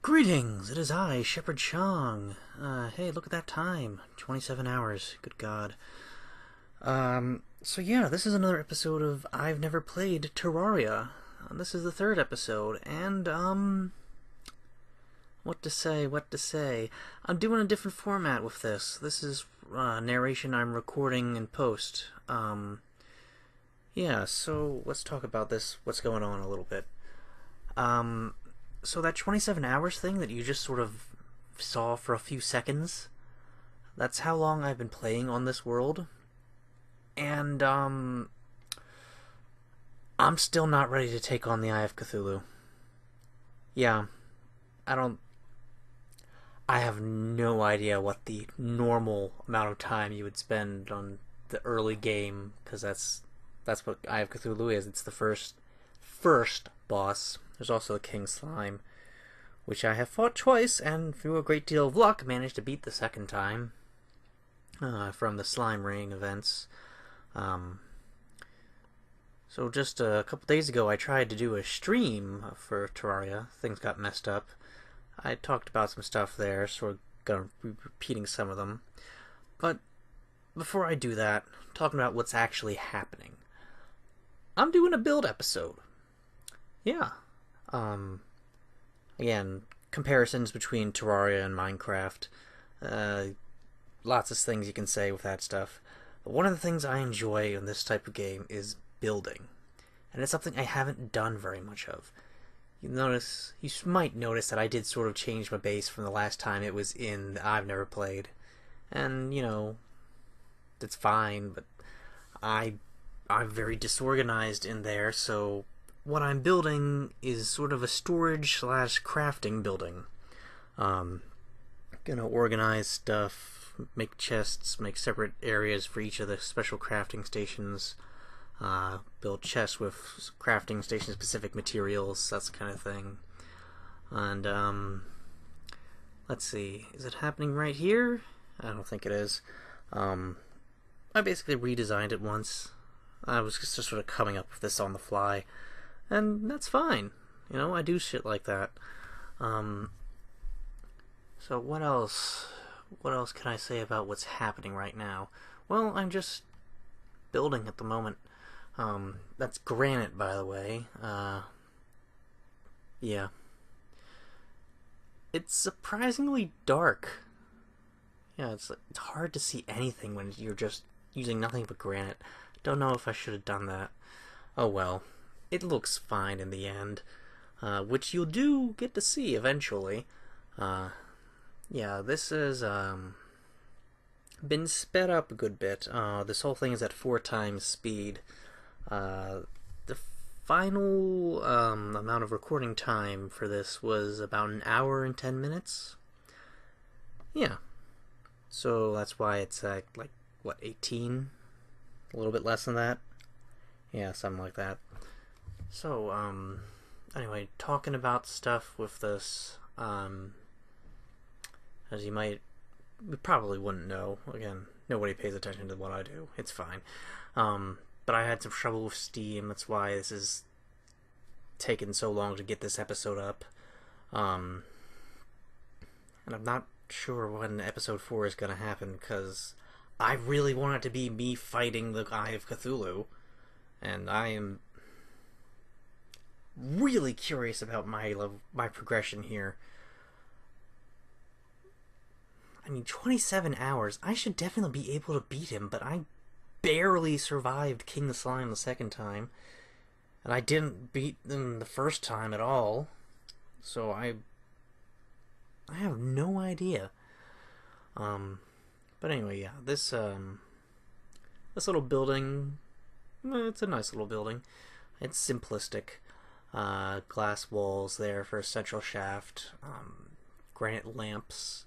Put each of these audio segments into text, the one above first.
Greetings, it is I, ShepherdShang. Hey, look at that time. 27 hours, good god. So yeah, this is another episode of I've Never Played Terraria. This is the third episode, and, what to say. I'm doing a different format with this. This is, narration I'm recording in post. Yeah, so let's talk about this, what's going on a little bit. So that 27 hours thing that you just sort of saw for a few seconds, that's how long I've been playing on this world. And, I'm still not ready to take on the Eye of Cthulhu. Yeah, I have no idea what the normal amount of time you would spend on the early game, because that's what Eye of Cthulhu is. It's the first boss. There's also a King Slime, which I have fought twice, and through a great deal of luck managed to beat the second time from the Slime Ring events. So just a couple days ago I tried to do a stream for Terraria. Things got messed up. I talked about some stuff there, so we're going to be repeating some of them. But before I do that, talking about what's actually happening. I'm doing a build episode. Yeah. Again, comparisons between Terraria and Minecraft. Lots of things you can say with that stuff. But one of the things I enjoy in this type of game is building. And it's something I haven't done very much of. You might notice that I did sort of change my base from the last time it was in I've Never Played. And, you know, it's fine, but I'm very disorganized in there, so what I'm building is sort of a storage/crafting building. Gonna organize stuff, make chests, make separate areas for each of the special crafting stations, build chests with crafting station specific materials, that's the kind of thing. And let's see, is it happening right here? I don't think it is. I basically redesigned it once. I was just sort of coming up with this on the fly. And that's fine. You know, I do shit like that. So what else? What else can I say about what's happening right now? Well, I'm just building at the moment. That's granite, by the way. Yeah. It's surprisingly dark. Yeah, it's hard to see anything when you're just using nothing but granite. Don't know if I should have done that. Oh well. It looks fine in the end, which you'll do get to see eventually. Yeah, this has been sped up a good bit. This whole thing is at 4 times speed. The final amount of recording time for this was about an hour and 10 minutes. Yeah, so that's why it's at, like, what, 18? A little bit less than that? Yeah, something like that. So, anyway, talking about stuff with this, as you probably wouldn't know. Again, nobody pays attention to what I do. It's fine. But I had some trouble with Steam. That's why this is taken so long to get this episode up. And I'm not sure when episode 4 is going to happen, because I really want it to be me fighting the Eye of Cthulhu. And I am really curious about my progression here. I mean, 27 hours. I should definitely be able to beat him, but I barely survived King Slime the second time. And I didn't beat them the first time at all. So I have no idea. But anyway, yeah, this little building, it's a nice little building. It's simplistic. Glass walls there for a central shaft, granite lamps.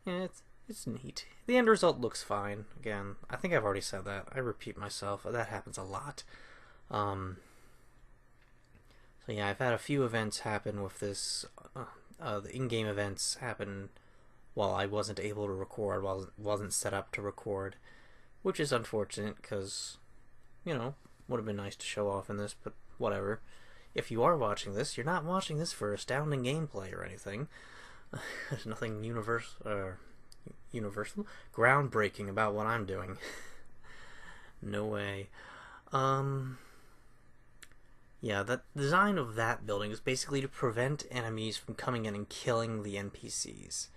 Yeah, it's neat. The end result looks fine. Again, I think I've already said that. I repeat myself. That happens a lot. So yeah, I've had a few events happen with this. The in-game events happen while I wasn't able to record, wasn't set up to record, which is unfortunate because, you know, would have been nice to show off in this, but whatever. if you are watching this, you're not watching this for astounding gameplay or anything. There's nothing universal, groundbreaking about what I'm doing. No way. Yeah, the design of that building is basically to prevent enemies from coming in and killing the NPCs.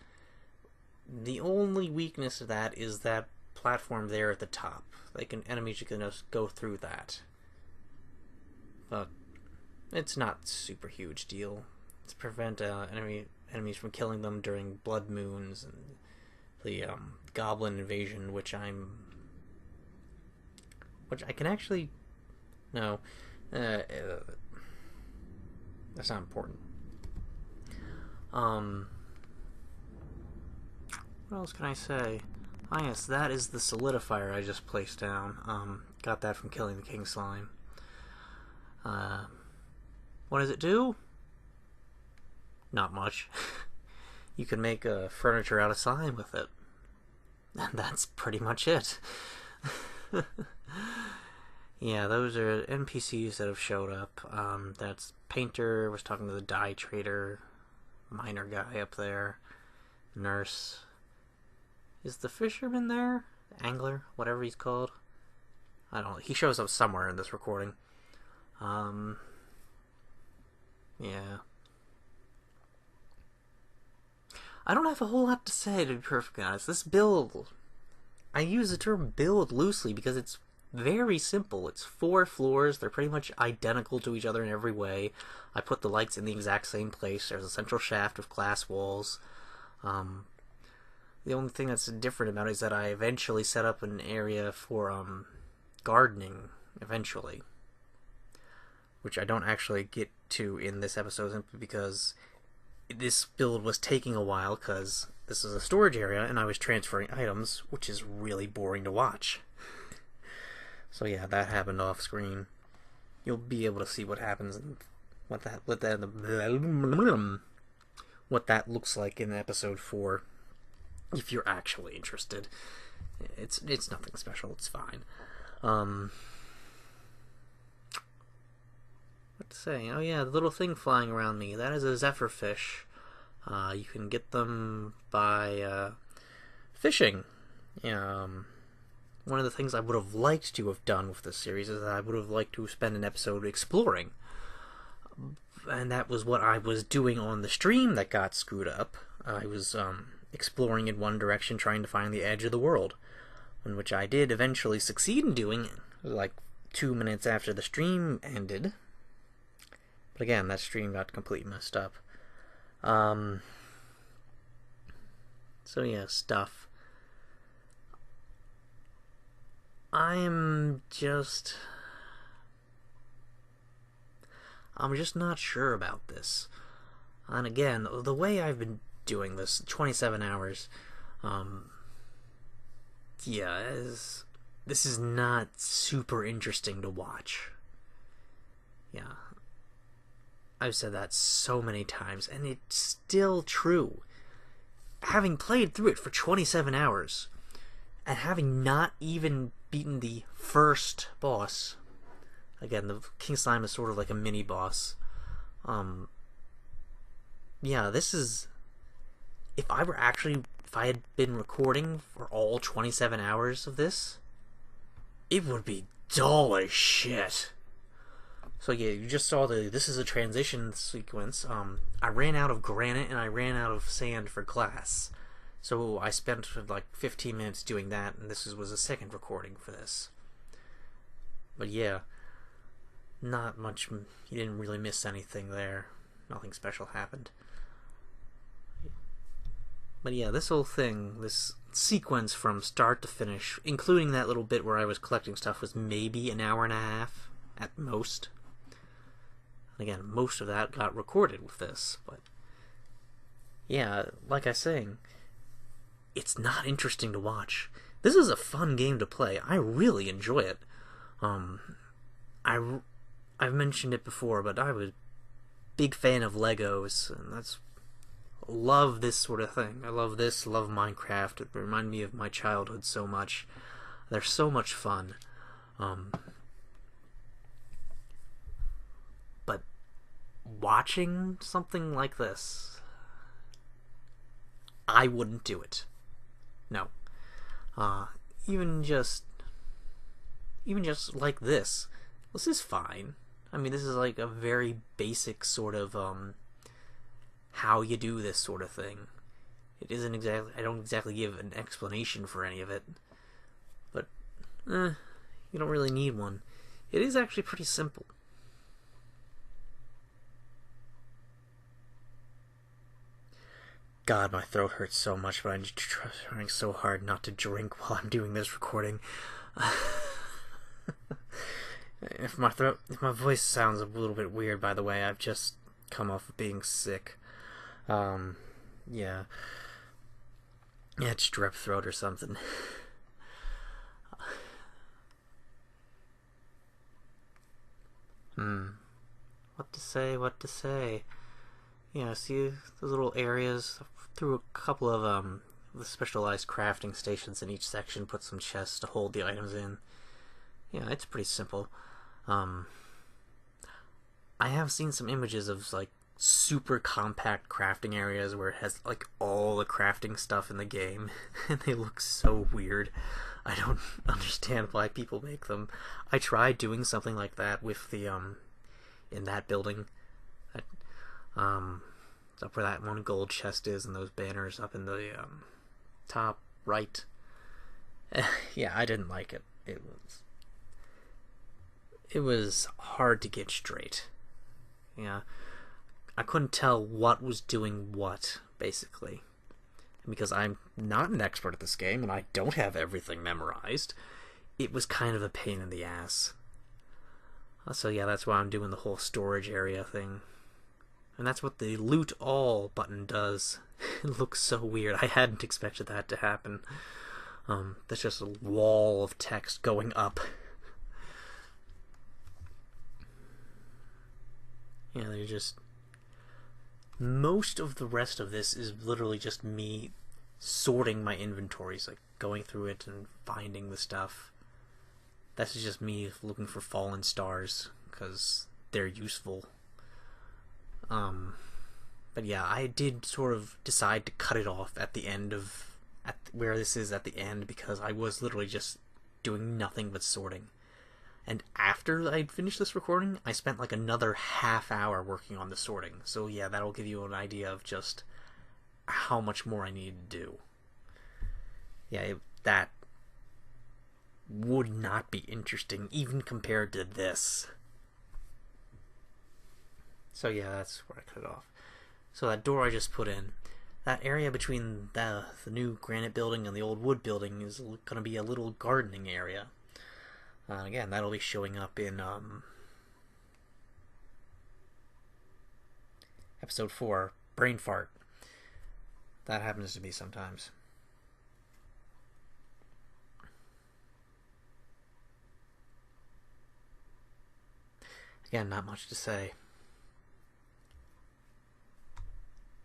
The only weakness of that is that platform there at the top. Enemies are gonna go through that. But it's not super huge deal. It's to prevent enemies from killing them during blood moons and the goblin invasion, which I can actually no. That's not important. What else can I say? Ah, yes, that is the solidifier I just placed down. Got that from killing the king slime. What does it do? Not much. You can make furniture out of slime with it. And that's pretty much it. Yeah, those are NPCs that have showed up. That's Painter, was talking to the dye trader, miner guy up there, nurse. Is the fisherman there? The angler? Whatever he's called? I don't know. He shows up somewhere in this recording. Yeah. I don't have a whole lot to say, to be perfectly honest. This build, I use the term build loosely because it's very simple. It's 4 floors. They're pretty much identical to each other in every way. I put the lights in the exact same place. There's a central shaft with glass walls. The only thing that's different about it is that I eventually set up an area for gardening, eventually. Which I don't actually get to in this episode simply because this build was taking a while because this is a storage area and I was transferring items, which is really boring to watch. So yeah, that happened off screen. You'll be able to see what happens and what that looks like in episode 4 if you're actually interested. It's nothing special, it's fine. What to say? Oh yeah, the little thing flying around me, that is a zephyrfish. You can get them by fishing. One of the things I would have liked to have done with this series is that I would have liked to spend an episode exploring. And that was what I was doing on the stream that got screwed up. I was exploring in one direction, trying to find the edge of the world, in which I did eventually succeed in doing, like 2 minutes after the stream ended. But again, that stream got completely messed up. So yeah, stuff. I'm just not sure about this. And again, the way I've been doing this, 27 hours, yeah, this is not super interesting to watch. Yeah. I've said that so many times, and it's still true. Having played through it for 27 hours, and having not even beaten the first boss, again, the King Slime is sort of like a mini-boss, yeah, this is... If I had been recording for all 27 hours of this, it would be dull as shit. So yeah, you just saw this is a transition sequence. I ran out of granite and I ran out of sand for glass. So I spent like 15 minutes doing that, and this was a second recording for this. But yeah, not much, you didn't really miss anything there. Nothing special happened. But yeah, this whole thing, this sequence from start to finish, including that little bit where I was collecting stuff, was maybe an hour and a half at most. And again, most of that got recorded with this, but yeah, like I was saying, it's not interesting to watch. This is a fun game to play. I really enjoy it. I've mentioned it before, but I was a big fan of Legos, and love this sort of thing. I love this, love Minecraft. It reminded me of my childhood so much. They're so much fun. But watching something like this, I wouldn't do it. No. Uh, even just like this is fine. I mean, this is like a very basic sort of how you do this sort of thing. It isn't exactly. I don't exactly give an explanation for any of it, but you don't really need one. It is actually pretty simple. God, my throat hurts so much, but I'm trying so hard not to drink while I'm doing this recording. If my voice sounds a little bit weird, by the way, I've just come off of being sick. Yeah, it's strep throat or something. What to say? Yeah, see those little areas? Through a couple of the specialized crafting stations in each section, put some chests to hold the items in. Yeah, it's pretty simple. I have seen some images of like super compact crafting areas where it has like all the crafting stuff in the game, and they look so weird. I don't understand why people make them. I tried doing something like that with the in that building. Up where that one gold chest is, and those banners up in the top right. Yeah, I didn't like it. It was hard to get straight. Yeah, I couldn't tell what was doing what, basically. And because I'm not an expert at this game, and I don't have everything memorized, it was kind of a pain in the ass. So yeah, that's why I'm doing the whole storage area thing. And that's what the loot all button does. It looks so weird. I hadn't expected that to happen. That's just a wall of text going up. Yeah, they're just... Most of the rest of this is literally just me sorting my inventories, like going through it and finding the stuff. That's just me looking for fallen stars, because they're useful. But yeah, I did sort of decide to cut it off at the end of where this is at the end, because I was literally just doing nothing but sorting. And after I'd finished this recording, I spent like another half hour working on the sorting. So yeah, that'll give you an idea of just how much more I need to do. Yeah, that would not be interesting even compared to this. So yeah, that's where I cut it off. So that door I just put in, that area between the new granite building and the old wood building is going to be a little gardening area. Again, that'll be showing up in episode 4, Brain Fart. That happens to me sometimes. Again, not much to say.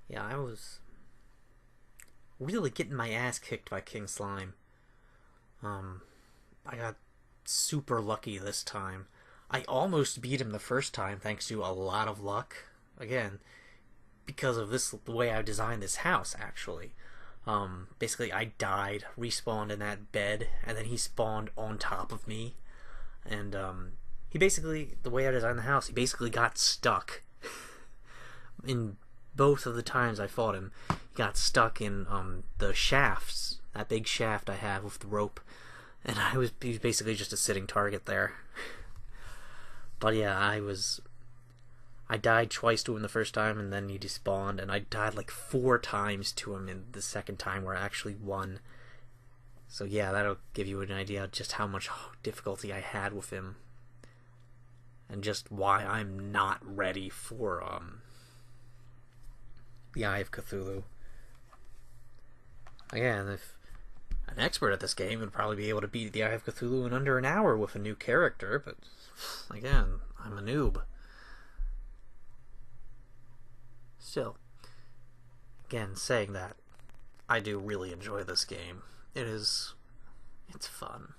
Yeah, I was really getting my ass kicked by King Slime. I got super lucky this time. I almost beat him the first time thanks to a lot of luck. Again, because of the way I designed this house, actually. Basically, I died, respawned in that bed, and then he spawned on top of me. And he basically, the way I designed the house, he basically got stuck. In both of the times I fought him, he got stuck in the shafts, that big shaft I have with the rope, and he was basically just a sitting target there. But yeah, I died twice to him the first time, and then he despawned, and I died like 4 times to him in the second time where I actually won. So yeah, that'll give you an idea of just how much difficulty I had with him, and just why I'm not ready for the Eye of Cthulhu. Again, if an expert at this game would probably be able to beat the Eye of Cthulhu in under an hour with a new character, but again, I'm a noob. Still, again, saying that, I do really enjoy this game. It's fun.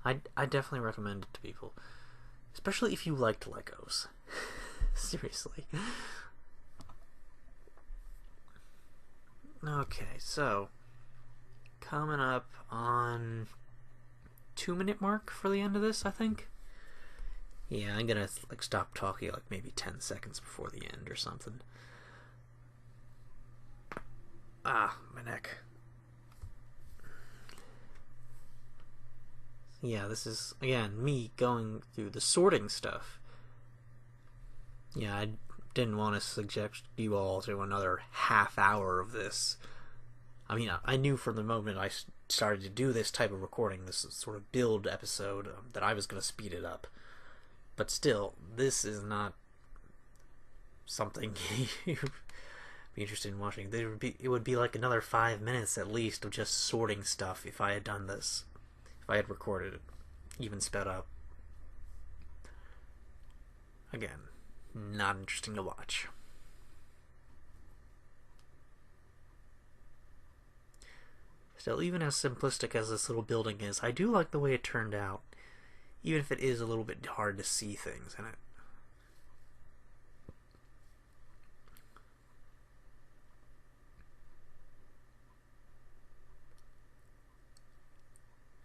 I definitely recommend it to people, especially if you liked Legos. Seriously. Okay, so coming up on 2-minute mark for the end of this, I think. Yeah, I'm gonna like stop talking like maybe 10 seconds before the end or something. Ah, my neck. Yeah, this is again me going through the sorting stuff. Yeah, I didn't want to subject you all to another half hour of this. I mean, I knew from the moment I started to do this type of recording, this sort of build episode, that I was going to speed it up. But still, this is not something you'd be interested in watching. It would be like another 5 minutes at least of just sorting stuff if I had done this. If I had recorded it, even sped up. Again, not interesting to watch. Still, even as simplistic as this little building is, I do like the way it turned out, even if it is a little bit hard to see things in it.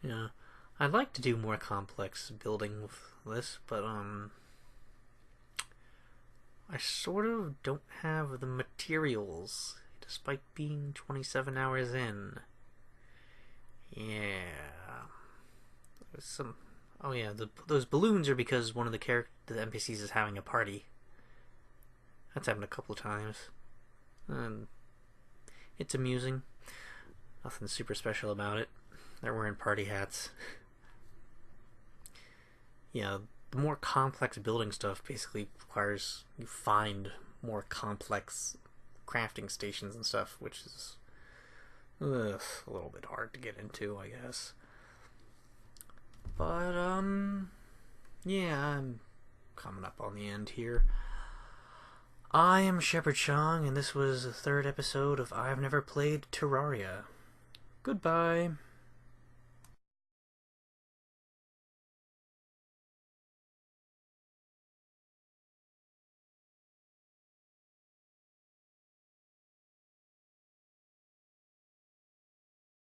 Yeah, I'd like to do more complex building with this, but I sort of don't have the materials, despite being 27 hours in. Yeah. There's some... Oh yeah, those balloons are because one of the NPCs is having a party. That's happened a couple of times. And it's amusing. Nothing super special about it. They're wearing party hats. Yeah, the more complex building stuff basically requires you find more complex crafting stations and stuff, which is a little bit hard to get into, I guess. But, yeah, I'm coming up on the end here. I am ShepherdShang, and this was the 3rd episode of I've Never Played Terraria. Goodbye.